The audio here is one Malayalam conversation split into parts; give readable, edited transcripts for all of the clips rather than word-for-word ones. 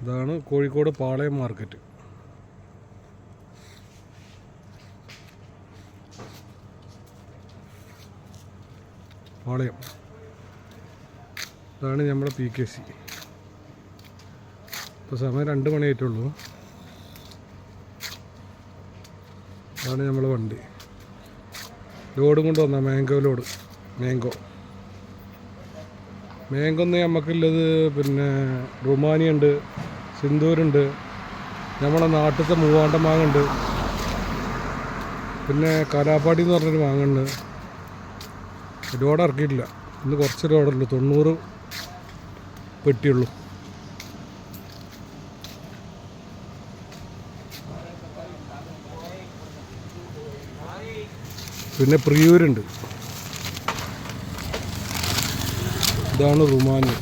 ഇതാണ് കോഴിക്കോട് പാളയം മാർക്കറ്റ്. പാളയം, ഇതാണ് നമ്മുടെ PKC. ഇപ്പോൾ സമയം 2 മണിയായിട്ടുള്ളൂ. അതാണ് നമ്മളെ വണ്ടി. ലോഡും കൊണ്ട് വന്നാൽ മാംഗോ ഒന്ന് നമുക്കുള്ളത്. പിന്നെ റുമാനിയ ഉണ്ട്, സിന്ദൂരുണ്ട്, നമ്മളെ നാട്ടിലത്തെ മൂവാണ്ടൻ മാങ്ങുണ്ട്, പിന്നെ കാലാപ്പാടി എന്ന് പറഞ്ഞൊരു മാങ്ങുണ്ട്. ലോഡ് ഇറക്കിയിട്ടില്ല, ഇന്ന് കുറച്ച് ലോഡുള്ളൂ, 90 പെട്ടിയുള്ളൂ. പിന്നെ പ്രിയൂരുണ്ട്. ഇതാണ് റുമാനിയ.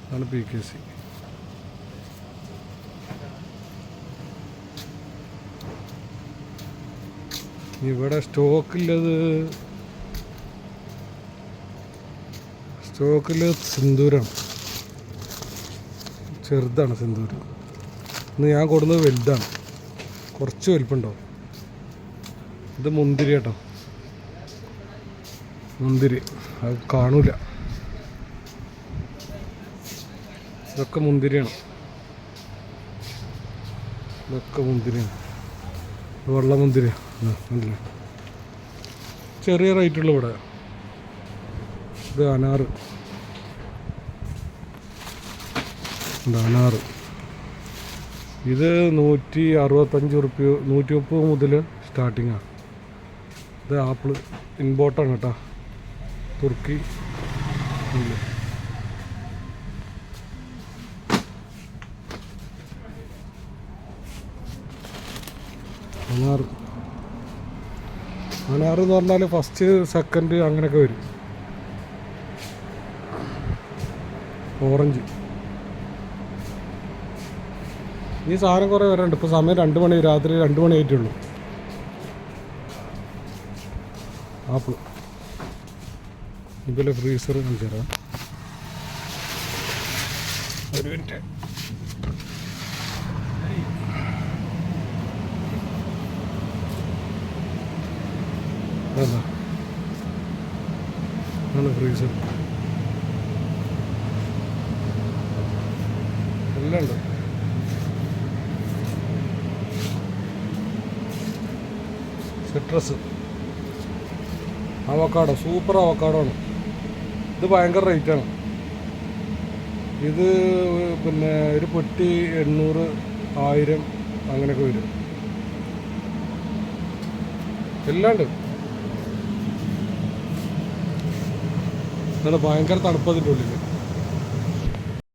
ഇതാണ് PKC. ഇവിടെ സ്റ്റോക്കില്ലത് സിന്ദൂരാണ്. ചെറുതാണ് സിന്ദൂർ. ഇന്ന് ഞാൻ കൊടുക്കുന്നത് വലുതാണ്, കുറച്ച് വലുപ്പുണ്ടാവും. ഇത് മുന്തിരി കേട്ടോ, മുന്തിരി അത് കാണൂല. ഇതൊക്കെ മുന്തിരിയാണ്, വെള്ള മുന്തിരി. ചെറിയ റേറ്റുള്ള ഇവിടെ. ഇത് അനാറ്, ഇത് 165 റുപ്യ, 130 മുതൽ സ്റ്റാർട്ടിങ്ങാണ്. ഇത് ആപ്പിൾ ഇമ്പോർട്ടാണ് കേട്ടോ, തുർക്കി. അനാറ് എന്ന് പറഞ്ഞാൽ ഫസ്റ്റ് സെക്കൻഡ് അങ്ങനെയൊക്കെ വരും. ഓറഞ്ച്, ഈ സാധനം കുറേ വരാനുണ്ട്. ഇപ്പോൾ സമയം 2 മണി, രാത്രി 2 മണി ആയിട്ടുള്ളൂ. ആപ്പിൾ ഇതിലെ ഫ്രീസർ കാണിച്ചു തരാം. ഒരു മിനിറ്റ്. അതാണ് ഫ്രീസർ, എല്ലാം ഉണ്ട്. സിട്രസ്, അവക്കാഡോ, സൂപ്പർ അവക്കാഡോ ആണ്. ഇത് ഭയങ്കര റേറ്റാണ്. ഇത് പിന്നെ ഒരു പെട്ടി 800, 1000 അങ്ങനെയൊക്കെ വരും. എല്ലാം ഉണ്ട്. നല്ല ഭയങ്കര തണുപ്പതിൻ്റെ ഉള്ളിൽ.